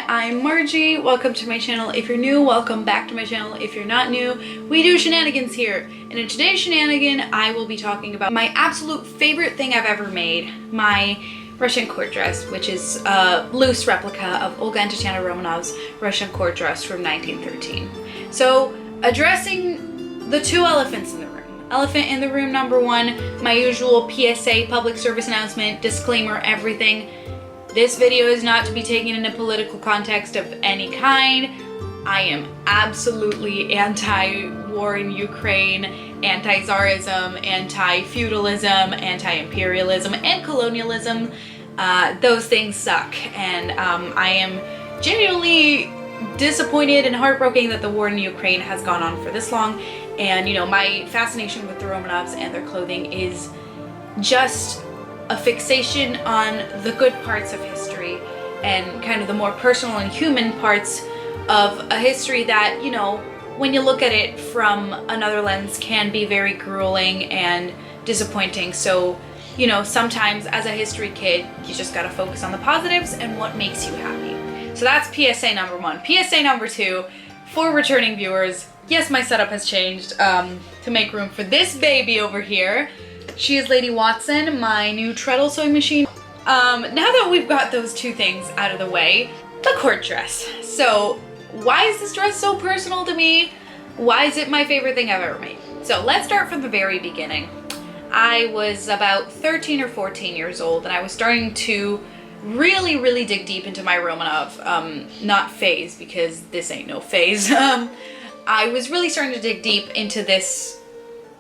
I'm Margie. Welcome to my channel. If you're new, welcome back to my channel. If you're not new, we do shenanigans here. And in today's shenanigan, I will be talking about my absolute favorite thing I've ever made, my Russian court dress, which is a loose replica of Olga and Tatiana Romanov's Russian court dress from 1913. So, addressing the two elephants in the room. Elephant in the room number one, my usual PSA, public service announcement, disclaimer, everything. This video is not to be taken in a political context of any kind. I am absolutely anti-war in Ukraine, anti-Tsarism, anti-feudalism, anti-imperialism, and colonialism. Those things suck, and I am genuinely disappointed and heartbroken that the war in Ukraine has gone on for this long. And you know, my fascination with the Romanovs and their clothing is just a fixation on the good parts of history and kind of the more personal and human parts of a history that, you know, when you look at it from another lens can be very grueling and disappointing. So, you know, sometimes as a history kid, you just gotta focus on the positives and what makes you happy. So that's PSA number one. PSA number two, for returning viewers, yes, my setup has changed to make room for this baby over here. She is Lady Watson, my new treadle sewing machine. Now that we've got those two things out of the way, the court dress. So why is this dress so personal to me? Why is it my favorite thing I've ever made? So let's start from the very beginning. I was about 13 or 14 years old and I was starting to really dig deep into my Romanov, not phase, because this ain't no phase. I was really starting to dig deep into this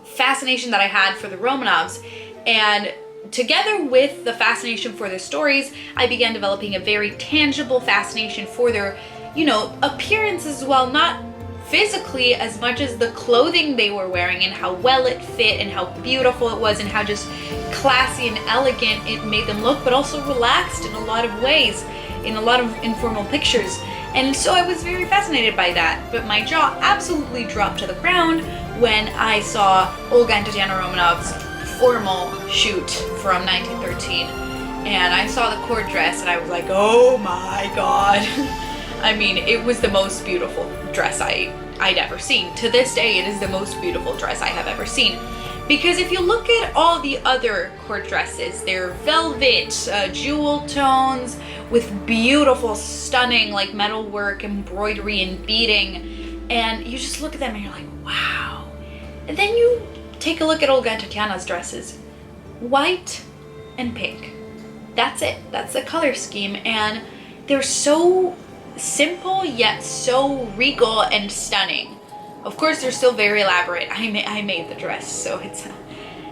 fascination that I had for the Romanovs, and together with the fascination for their stories, I began developing a very tangible fascination for their, you know, appearance as well, not physically as much as the clothing they were wearing and how well it fit and how beautiful it was and how just classy and elegant it made them look, but also relaxed in a lot of ways, in a lot of informal pictures. And so I was very fascinated by that, but my jaw absolutely dropped to the ground when I saw Olga and Tatiana Romanov's formal shoot from 1913. And I saw the court dress and I was like, oh my god. I mean, it was the most beautiful dress I'd ever seen. To this day, it is the most beautiful dress I have ever seen. Because if you look at all the other court dresses, they're velvet, jewel tones, with beautiful, stunning, like metalwork, embroidery, and beading. And you just look at them and you're like, wow. And then you take a look at Olga and Tatiana's dresses. White and pink. That's it. That's the color scheme. And they're so simple, yet so regal and stunning. Of course, they're still very elaborate. I made the dress, so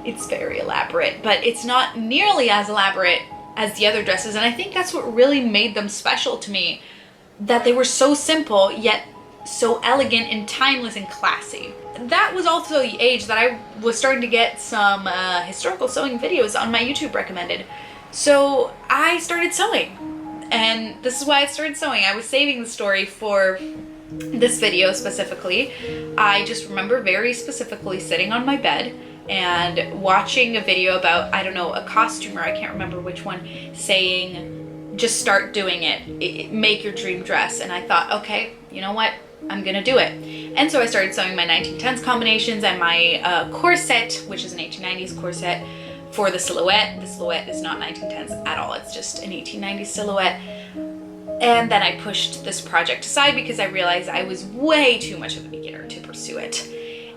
it's very elaborate, but it's not nearly as elaborate as the other dresses, and I think that's what really made them special to me, that they were so simple, yet so elegant and timeless and classy. That was also the age that I was starting to get some historical sewing videos on my YouTube recommended. So I started sewing, and this is why I started sewing. I was saving the story for this video specifically. I just remember very specifically sitting on my bed and watching a video about, I don't know, a costumer, I can't remember which one, saying, just start doing it, make your dream dress. And I thought, okay, you know what, I'm gonna do it. And so I started sewing my 1910s combinations and my corset, which is an 1890s corset for the silhouette. The silhouette is not 1910s at all, it's just an 1890s silhouette. And then I pushed this project aside because I realized I was way too much of a beginner to pursue it.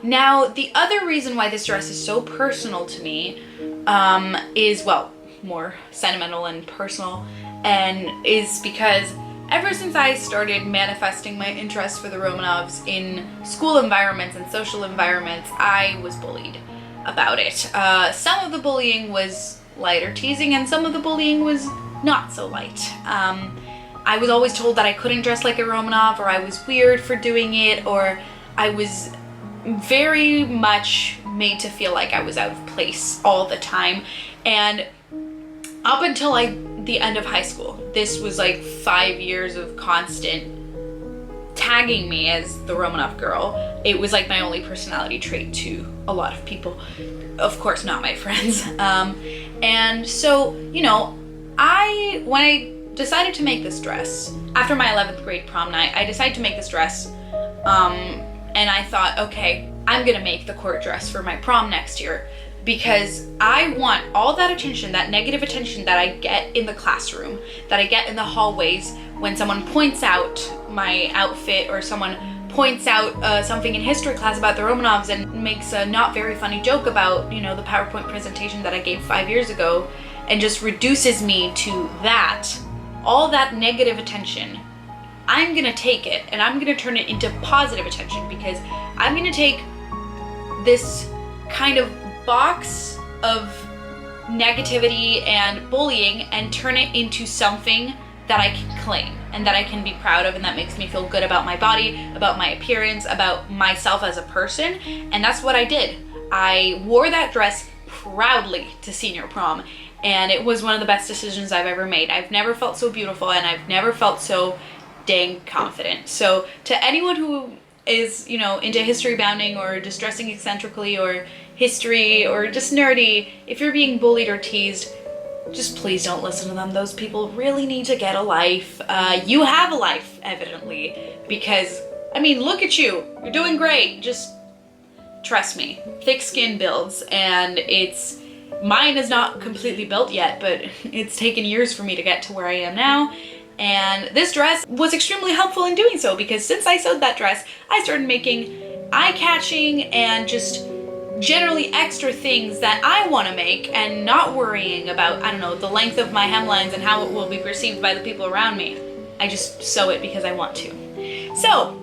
Now, the other reason why this dress is so personal to me is, well, more sentimental and personal, and is because ever since I started manifesting my interest for the Romanovs in school environments and social environments, I was bullied about it. Some of the bullying was lighter teasing and some of the bullying was not so light. I was always told that I couldn't dress like a Romanov, or I was weird for doing it, or I was very much made to feel like I was out of place all the time. And up until the end of high school, this was like 5 years of constant tagging me as the Romanov girl. It was like my only personality trait to a lot of people. Of course, not my friends. And so, you know, when I decided to make this dress. After my 11th grade prom night, I decided to make this dress, and I thought, okay, I'm gonna make the court dress for my prom next year because I want all that attention, that negative attention that I get in the classroom, that I get in the hallways when someone points out my outfit or someone points out something in history class about the Romanovs and makes a not very funny joke about, you know, the PowerPoint presentation that I gave 5 years ago and just reduces me to that. All that negative attention, I'm gonna take it and I'm gonna turn it into positive attention because I'm gonna take this kind of box of negativity and bullying and turn it into something that I can claim and that I can be proud of and that makes me feel good about my body, about my appearance, about myself as a person. And that's what I did. I wore that dress proudly to senior prom, and it was one of the best decisions I've ever made. I've never felt so beautiful and I've never felt so dang confident. So to anyone who is, you know, into history bounding or just dressing eccentrically or history or just nerdy, if you're being bullied or teased, just please don't listen to them. Those people really need to get a life. You have a life, evidently, because, I mean, look at you. You're doing great. Just trust me. Thick skin builds, and mine is not completely built yet, but it's taken years for me to get to where I am now. And this dress was extremely helpful in doing so because since I sewed that dress, I started making eye-catching and just generally extra things that I want to make and not worrying about, I don't know, the length of my hemlines and how it will be perceived by the people around me. I just sew it because I want to. So,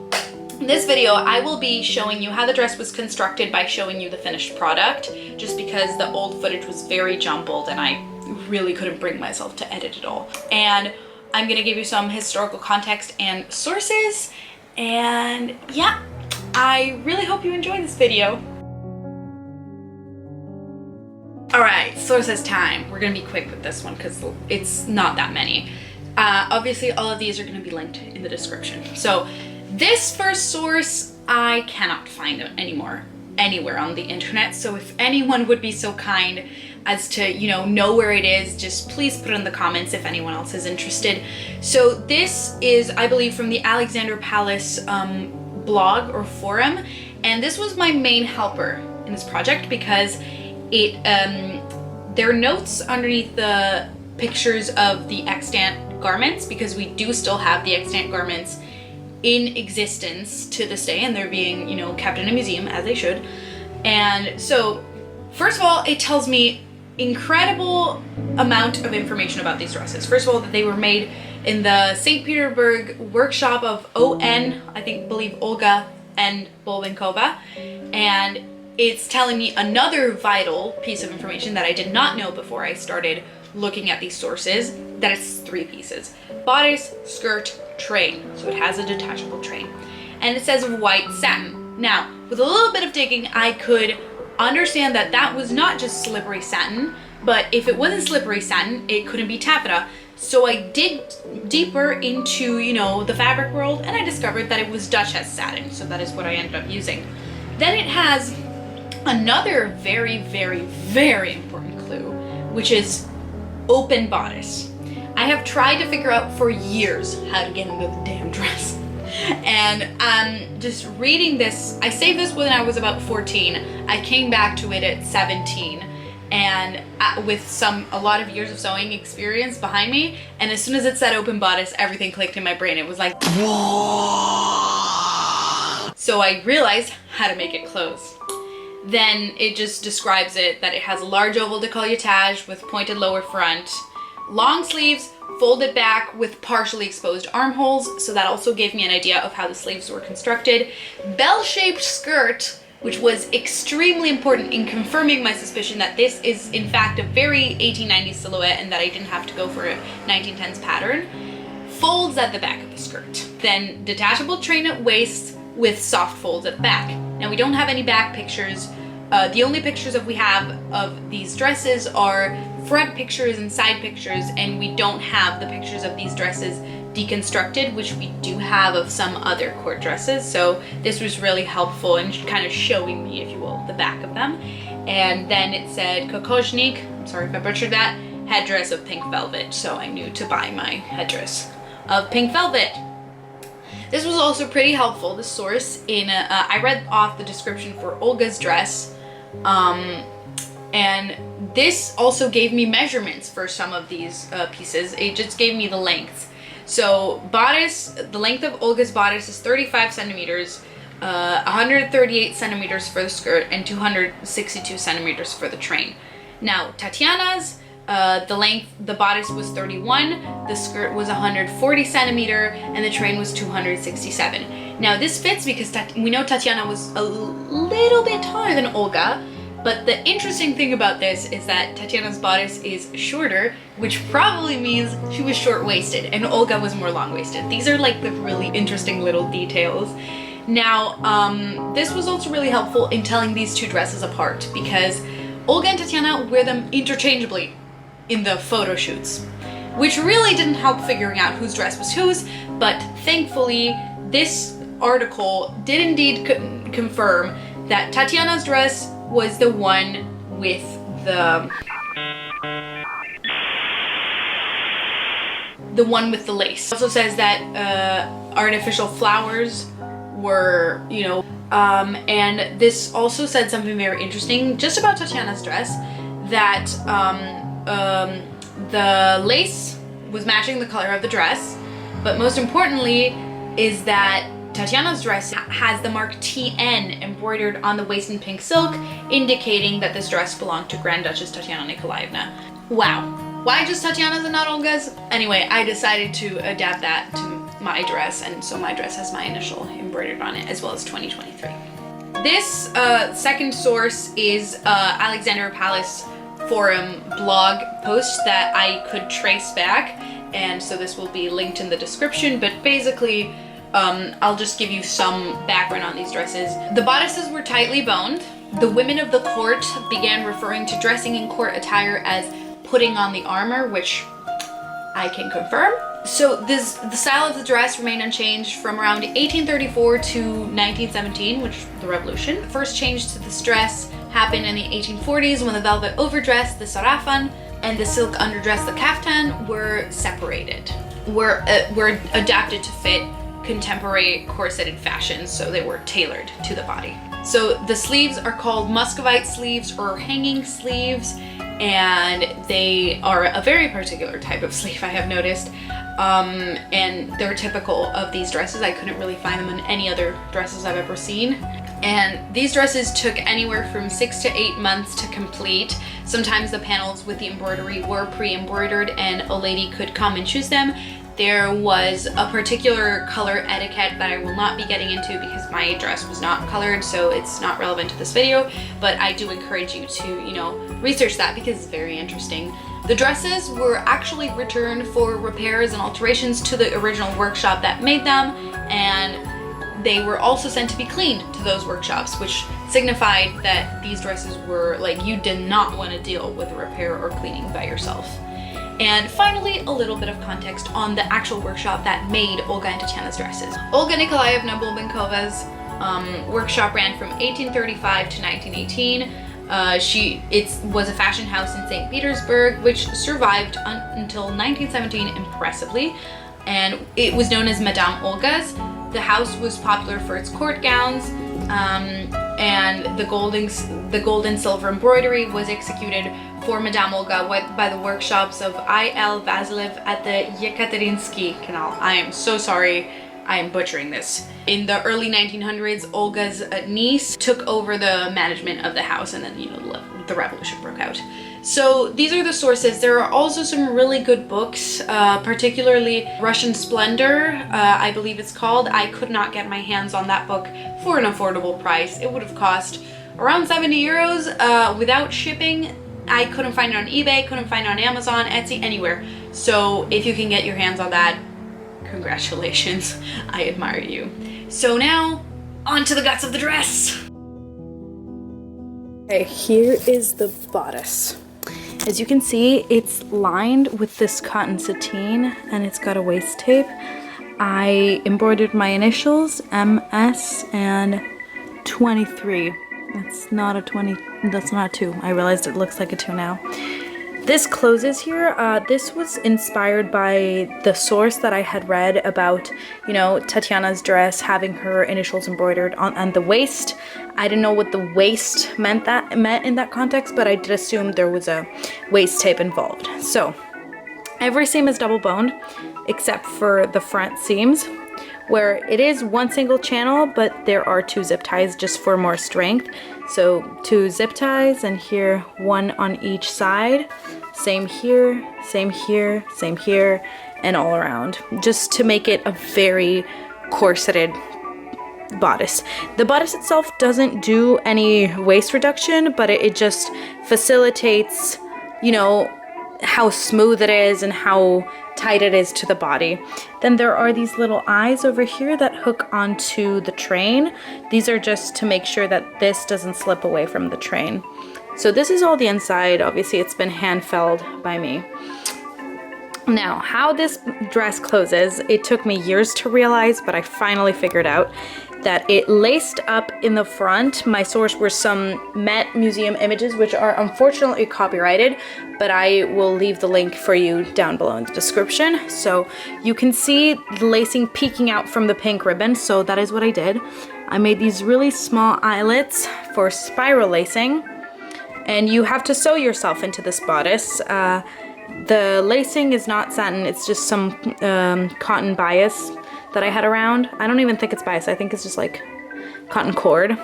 in this video, I will be showing you how the dress was constructed by showing you the finished product, just because the old footage was very jumbled and I really couldn't bring myself to edit it all. And I'm gonna give you some historical context and sources, and yeah, I really hope you enjoy this video. Alright, sources time. We're gonna be quick with this one because it's not that many. Obviously, all of these are gonna be linked in the description. So, this first source, I cannot find it anymore, anywhere on the internet. So if anyone would be so kind as to, you know where it is, just please put it in the comments if anyone else is interested. So this is, I believe, from the Alexander Palace blog or forum. And this was my main helper in this project because there are notes underneath the pictures of the extant garments, because we do still have the extant garments in existence to this day, and they're being, kept in a museum, as they should. And so, first of all, it tells me incredible amount of information about these dresses. First of all, that they were made in the St. Petersburg workshop of believe Olga and Bolbenkova, and it's telling me another vital piece of information that I did not know before I started looking at these sources, that it's 3 pieces: bodice, skirt, train. So it has a detachable train. And it says white satin. Now, with a little bit of digging, I could understand that that was not just slippery satin, but if it wasn't slippery satin, it couldn't be taffeta. So I digged deeper into, the fabric world, and I discovered that it was Duchess satin. So that is what I ended up using. Then it has another very, very, very important clue, which is open bodice. I have tried to figure out for years how to get into the damn dress. And just reading this, I saved this when I was about 14. I came back to it at 17. And with a lot of years of sewing experience behind me, and as soon as it said open bodice, everything clicked in my brain. It was like, so I realized how to make it close. Then it just describes it that it has a large oval décolletage with pointed lower front, long sleeves, folded back with partially exposed armholes, so that also gave me an idea of how the sleeves were constructed. Bell-shaped skirt, which was extremely important in confirming my suspicion that this is in fact a very 1890s silhouette and that I didn't have to go for a 1910s pattern. Folds at the back of the skirt. Then detachable train at waist with soft folds at the back. Now we don't have any back pictures. The only pictures we have of these dresses are front pictures and side pictures, and we don't have the pictures of these dresses deconstructed, which we do have of some other court dresses. So this was really helpful in kind of showing me, if you will, the back of them. And then it said kokoshnik, I'm sorry if I butchered that, headdress of pink velvet, so I knew to buy my headdress of pink velvet. This was also pretty helpful, this source, in I read off the description for Olga's dress, and this also gave me measurements for some of these pieces. It just gave me the lengths. So bodice, the length of Olga's bodice is 35 centimeters, 138 centimeters for the skirt, and 262 centimeters for the train. Now Tatiana's, the bodice was 31, the skirt was 140 centimeter, and the train was 267. Now this fits because we know Tatiana was a little bit taller than Olga, but the interesting thing about this is that Tatiana's bodice is shorter, which probably means she was short-waisted, and Olga was more long-waisted. These are like the really interesting little details. Now, this was also really helpful in telling these two dresses apart because Olga and Tatiana wear them interchangeably in the photo shoots, which really didn't help figuring out whose dress was whose, but thankfully this article did indeed confirm that Tatiana's dress was the one with the lace. It also says that artificial flowers were, you know, and this also said something very interesting just about Tatiana's dress, that the lace was matching the color of the dress, but most importantly is that Tatiana's dress has the mark TN embroidered on the waist in pink silk, indicating that this dress belonged to Grand Duchess Tatiana Nikolaevna. Wow. Why just Tatiana's and not Olga's? Anyway, I decided to adapt that to my dress, and so my dress has my initial embroidered on it, as well as 2023. This second source is Alexandra Palace forum blog post that I could trace back, and so this will be linked in the description, but basically I'll just give you some background on these dresses. The bodices were tightly boned. The women of the court began referring to dressing in court attire as putting on the armor, which I can confirm. So the style of the dress remained unchanged from around 1834 to 1917, which was the revolution. The first change to this dress happened in the 1840s when the velvet overdress, the sarafan, and the silk underdress, the kaftan, were separated, were adapted to fit contemporary corseted fashions, so they were tailored to the body. So the sleeves are called Muscovite sleeves or hanging sleeves, and they are a very particular type of sleeve, I have noticed, and they're typical of these dresses. I couldn't really find them in any other dresses I've ever seen. And these dresses took anywhere from 6 to 8 months to complete. Sometimes the panels with the embroidery were pre-embroidered and a lady could come and choose them. There was a particular color etiquette that I will not be getting into because my dress was not colored, so it's not relevant to this video, but I do encourage you to, you know, research that because it's very interesting. The dresses were actually returned for repairs and alterations to the original workshop that made them, and they were also sent to be cleaned to those workshops, which signified that these dresses were, like, you did not want to deal with repair or cleaning by yourself. And finally, a little bit of context on the actual workshop that made Olga and Tatiana's dresses. Olga Nikolaevna Bulbenkova's workshop ran from 1835 to 1918. It was a fashion house in St. Petersburg, which survived until 1917 impressively, and it was known as Madame Olga's. The house was popular for its court gowns, and the gold and silver embroidery was executed for Madame Olga by the workshops of I.L. Vasilev at the Yekaterinsky Canal. I am so sorry, I am butchering this. In the early 1900s, Olga's niece took over the management of the house, and then, you know, the revolution broke out. So these are the sources. There are also some really good books, particularly Russian Splendor, I believe it's called. I could not get my hands on that book for an affordable price. It would have cost around 70 euros without shipping. I couldn't find it on eBay, couldn't find it on Amazon, Etsy, anywhere. So if you can get your hands on that, congratulations, I admire you. So now, on to the guts of the dress. Okay, here is the bodice. As you can see, it's lined with this cotton sateen and it's got a waist tape. I embroidered my initials, MS and 23. That's not a 20, that's not a 2. I realized it looks like a 2 now. this closes here. This was inspired by the source that I had read about, you know, Tatiana's dress having her initials embroidered on the waist. I didn't know what the waist meant in that context, but I did assume there was a waist tape involved. So every seam is double boned except for the front seams, where it is one single channel, but there are 2 zip ties just for more strength. So 2 zip ties, and here 1 on each side. Same here, same here, same here, and all around, just to make it a very corseted bodice. The bodice itself doesn't do any waist reduction, but it just facilitates, you know, how smooth it is and how tight it is to the body. Then there are these little eyes over here that hook onto the train. These are just to make sure that this doesn't slip away from the train. So this is all the inside. Obviously it's been hand felled by me. Now, how this dress closes, it took me years to realize, but I finally figured out that it laced up in the front. My source were some Met Museum images, which are unfortunately copyrighted, but I will leave the link for you down below in the description. So you can see the lacing peeking out from the pink ribbon, so that is what I did. I made these really small eyelets for spiral lacing, and you have to sew yourself into this bodice. The lacing is not satin, it's just some cotton bias that I had around. I don't even think it's bias, I think it's just like cotton cord.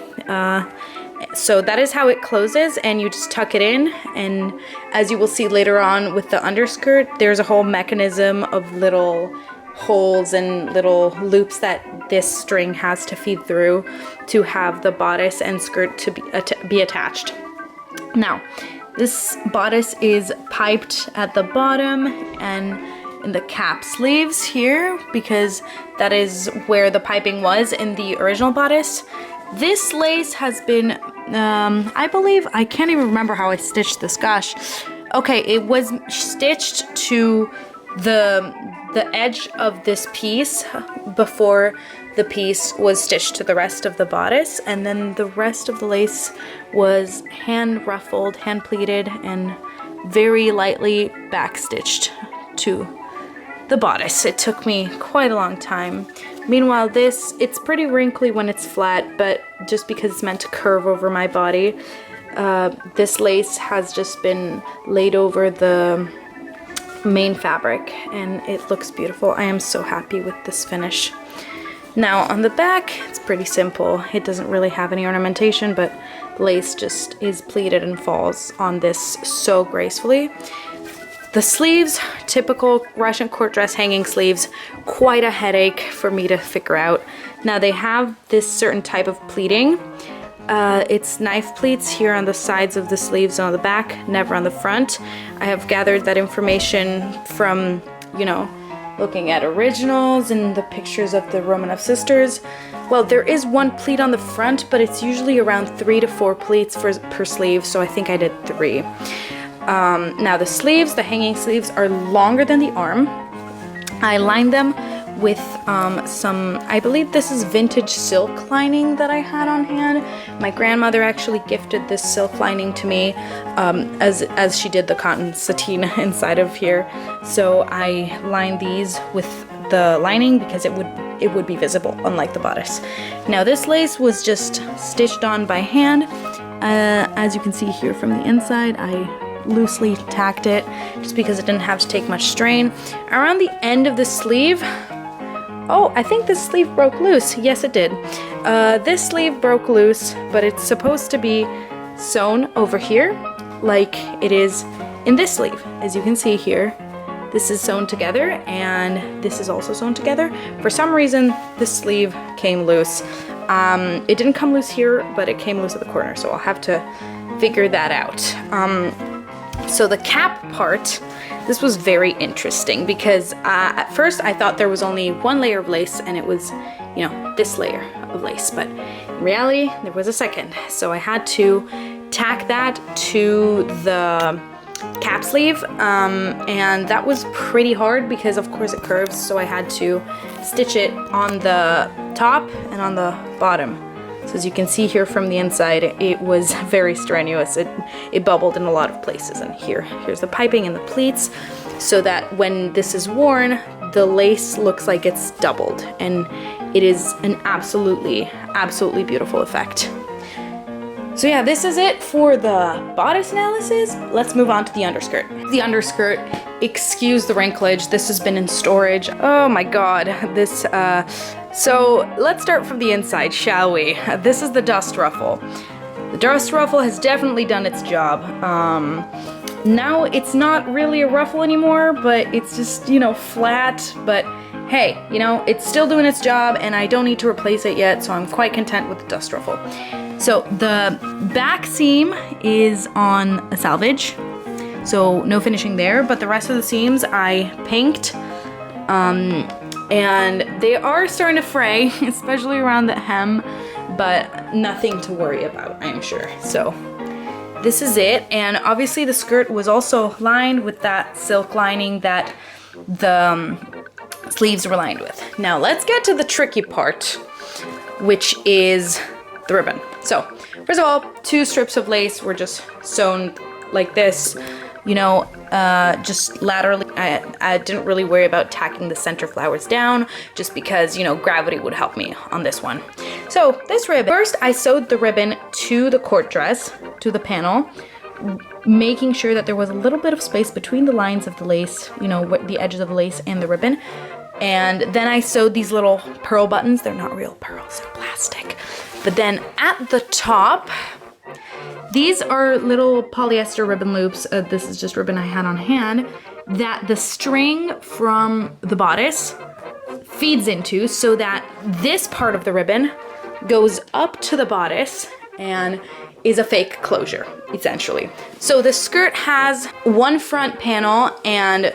So that is how it closes, and you just tuck it in, and as you will see later on with the underskirt, there's a whole mechanism of little holes and little loops that this string has to feed through to have the bodice and skirt to be attached. Now, this bodice is piped at the bottom and in the cap sleeves here, because that is where the piping was in the original bodice. This lace has been, I believe, I can't even remember how I stitched this, gosh. Okay, it was stitched to the edge of this piece before the piece was stitched to the rest of the bodice, and then the rest of the lace was hand ruffled, hand pleated, and very lightly back stitched to the bodice. It took me quite a long time. Meanwhile, it's pretty wrinkly when it's flat, but just because it's meant to curve over my body, this lace has just been laid over the main fabric, and it looks beautiful. I am so happy with this finish. Now on the back, it's pretty simple. It doesn't really have any ornamentation, but lace just is pleated and falls on this so gracefully. The sleeves, typical Russian court dress hanging sleeves, quite a headache for me to figure out. Now they have this certain type of pleating. It's knife pleats here on the sides of the sleeves and on the back, never on the front. I have gathered that information from, you know, looking at originals and the pictures of the Romanov sisters. Well, there is one pleat on the front, but it's usually around 3 to 4 pleats per sleeve, so I think I did 3. Now the sleeves, the hanging sleeves, are longer than the arm. I lined them with some, I believe this is vintage silk lining that I had on hand. My grandmother actually gifted this silk lining to me as she did the cotton sateen inside of here. So I lined these with the lining because it would be visible, unlike the bodice. Now this lace was just stitched on by hand. As you can see here from the inside, I loosely tacked it just because it didn't have to take much strain. Around the end of the sleeve, oh, I think this sleeve broke loose. Yes, it did. This sleeve broke loose, but it's supposed to be sewn over here like it is in this sleeve. As you can see here, this is sewn together and this is also sewn together. For some reason, this sleeve came loose. It didn't come loose here, but it came loose at the corner, so I'll have to figure that out. So the cap part, this was very interesting because at first I thought there was only one layer of lace and it was, you know, this layer of lace, but in reality there was a second. So I had to tack that to the cap sleeve, and that was pretty hard because of course it curves, so I had to stitch it on the top and on the bottom. So So as you can see here from the inside, it was very strenuous. It bubbled in a lot of places. And here's the piping and the pleats, so that when this is worn, the lace looks like it's doubled. And it is an absolutely, absolutely beautiful effect. So yeah, this is it for the bodice analysis. Let's move on to the underskirt. The underskirt, excuse the wrinklage, this has been in storage. Oh my god, this, so let's start from the inside, shall we? This is the dust ruffle. The dust ruffle has definitely done its job. Now it's not really a ruffle anymore, but it's just, you know, flat, but hey, you know, it's still doing its job and I don't need to replace it yet, so I'm quite content with the dust ruffle. So the back seam is on a salvage, so no finishing there, but the rest of the seams I pinked, and they are starting to fray, especially around the hem, but nothing to worry about, I'm sure. So this is it, and obviously the skirt was also lined with that silk lining that the sleeves were lined with. Now let's get to the tricky part, which is the ribbon. So first of all, 2 strips of lace were just sewn like this, you know, just laterally. I didn't really worry about tacking the center flowers down, just because, you know, gravity would help me on this one. So this ribbon, first I sewed the ribbon to the court dress, to the panel, making sure that there was a little bit of space between the lines of the lace, you know, the edges of the lace and the ribbon. And then I sewed these little pearl buttons. They're not real pearls, they're plastic. But then at the top, these are little polyester ribbon loops. This is just ribbon I had on hand that the string from the bodice feeds into, so that this part of the ribbon goes up to the bodice and is a fake closure, essentially. So the skirt has 1 front panel and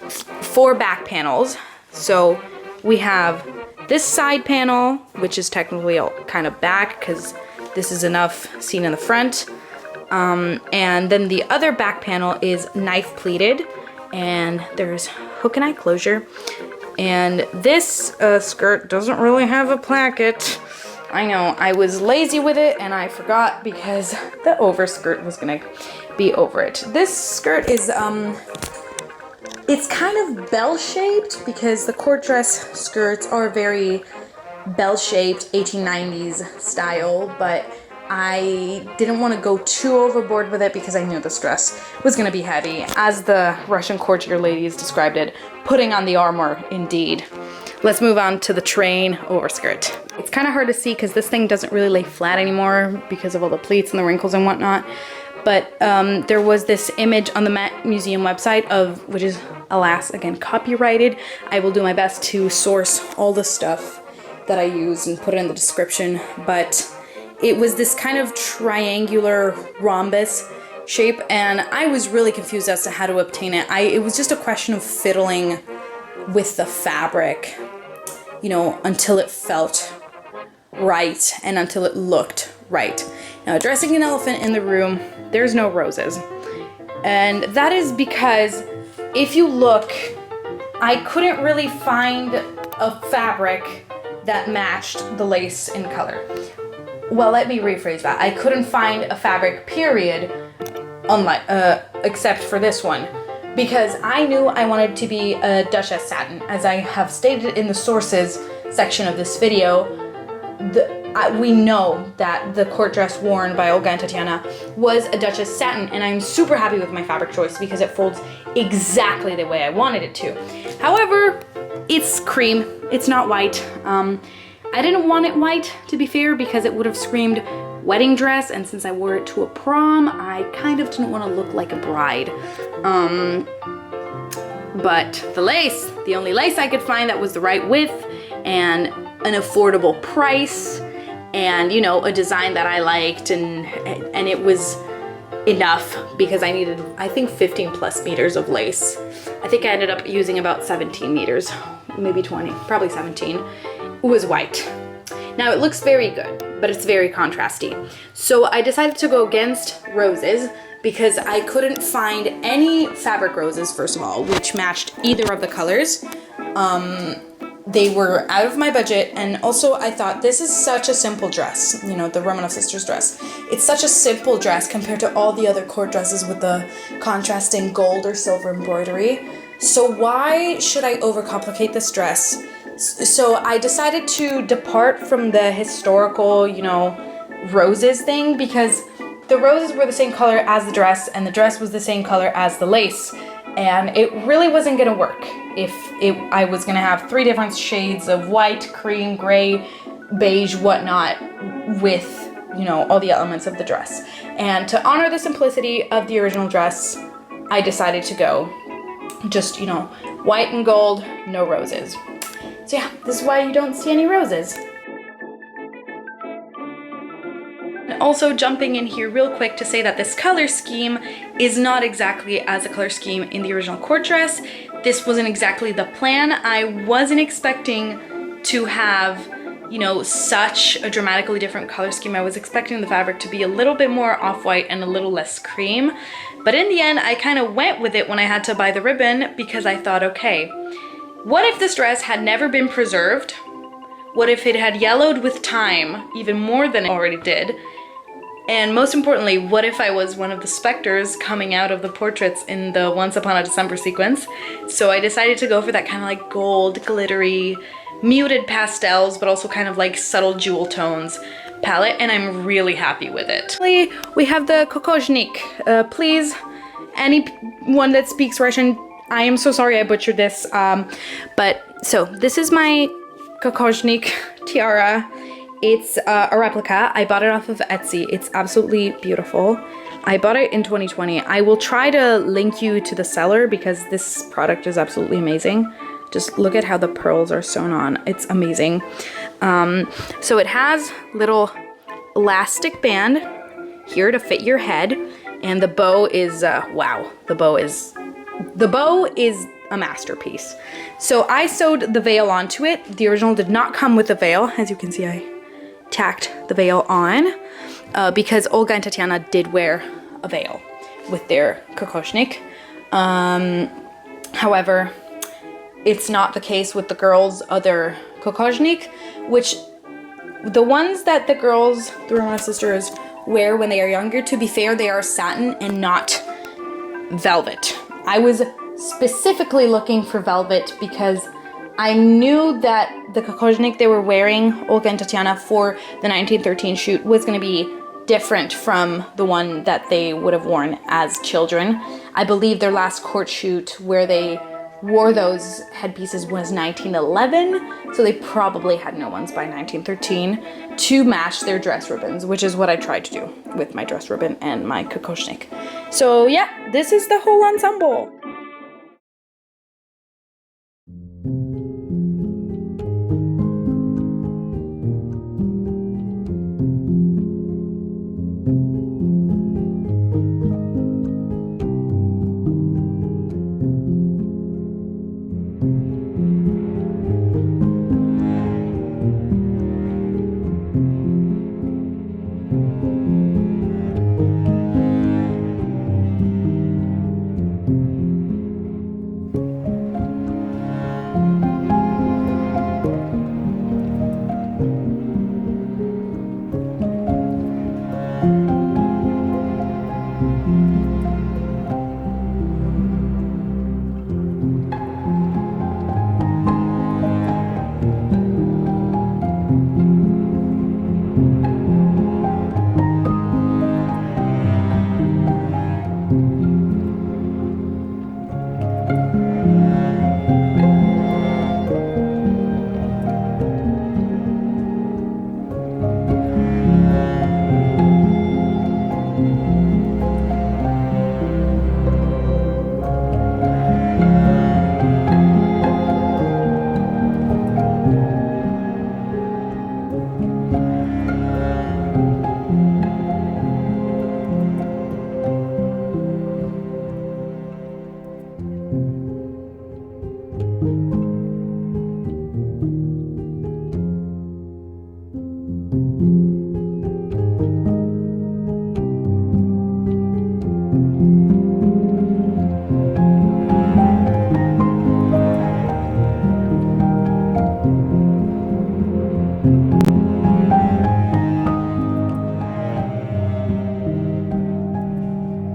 4 back panels. So we have this side panel, which is technically kind of back because this is enough seen in the front. And then the other back panel is knife pleated, and there's hook and eye closure. And this skirt doesn't really have a placket. I know, I was lazy with it and I forgot because the overskirt was gonna be over it. This skirt is, it's kind of bell-shaped because the court dress skirts are very bell-shaped 1890s style, but I didn't want to go too overboard with it because I knew this dress was going to be heavy. As the Russian courtier ladies described it, putting on the armor indeed. Let's move on to the train overskirt. It's kind of hard to see because this thing doesn't really lay flat anymore because of all the pleats and the wrinkles and whatnot. But there was this image on the Met Museum website of, which is, alas, again, copyrighted. I will do my best to source all the stuff that I use and put it in the description. But it was this kind of triangular rhombus shape, and I was really confused as to how to obtain it. It was just a question of fiddling with the fabric, you know, until it felt right and until it looked right. Now, dressing an elephant in the room, there's no roses. And that is because if you look, I couldn't really find a fabric that matched the lace in color. Well, let me rephrase that. I couldn't find a fabric, period, unlike, except for this one. Because I knew I wanted to be a Duchess satin. As I have stated in the sources section of this video, we know that the court dress worn by Olga and Tatiana was a Duchess satin, and I'm super happy with my fabric choice because it folds exactly the way I wanted it to. However, it's cream, it's not white. I didn't want it white, to be fair, because it would have screamed wedding dress, and since I wore it to a prom, I kind of didn't want to look like a bride. But the lace, the only lace I could find that was the right width and an affordable price, and, you know, a design that I liked, and it was enough because I needed, I think, 15 plus meters of lace. I think I ended up using about 17 meters, maybe 20, probably 17. It was white. Now it looks very good, but it's very contrasty. So I decided to go against roses because I couldn't find any fabric roses, first of all, which matched either of the colors. they were out of my budget, and also I thought this is such a simple dress, you know, the Romanov sisters dress. It's such a simple dress compared to all the other court dresses with the contrasting gold or silver embroidery. So why should I overcomplicate this dress? So I decided to depart from the historical, you know, roses thing, because the roses were the same color as the dress and the dress was the same color as the lace. And it really wasn't gonna work if I was gonna have 3 different shades of white, cream, gray, beige, whatnot, with, you know, all the elements of the dress. And to honor the simplicity of the original dress, I decided to go just, you know, white and gold, no roses. So yeah, this is why you don't see any roses. Also jumping in here real quick to say that this color scheme is not exactly as a color scheme in the original court dress. This wasn't exactly the plan. I wasn't expecting to have, you know, such a dramatically different color scheme. I was expecting the fabric to be a little bit more off-white and a little less cream. But in the end, I kind of went with it when I had to buy the ribbon, because I thought, okay, what if this dress had never been preserved? What if it had yellowed with time even more than it already did? And most importantly, what if I was one of the specters coming out of the portraits in the Once Upon a December sequence? So I decided to go for that kind of like gold, glittery, muted pastels, but also kind of like subtle jewel tones palette, and I'm really happy with it. We have the kokoshnik. Please, anyone that speaks Russian, I am so sorry I butchered this. But so this is my kokoshnik tiara. It's a replica. I bought it off of Etsy. It's absolutely beautiful. I bought it in 2020. I will try to link you to the seller because this product is absolutely amazing. Just look at how the pearls are sewn on. It's amazing. So it has little elastic band here to fit your head, and the bow is wow. The bow is a masterpiece. So I sewed the veil onto it. The original did not come with a veil. As you can see, I tacked the veil on because Olga and Tatiana did wear a veil with their kokoshnik. However, it's not the case with the girls' other kokoshnik, which the ones that the girls, the Romanov sisters, wear when they are younger, to be fair, they are satin and not velvet. I was specifically looking for velvet because I knew that the kokoshnik they were wearing, Olga and Tatiana, for the 1913 shoot was going to be different from the one that they would have worn as children. I believe their last court shoot where they wore those headpieces was 1911, so they probably had no ones by 1913 to match their dress ribbons, which is what I tried to do with my dress ribbon and my kokoshnik. So yeah, this is the whole ensemble.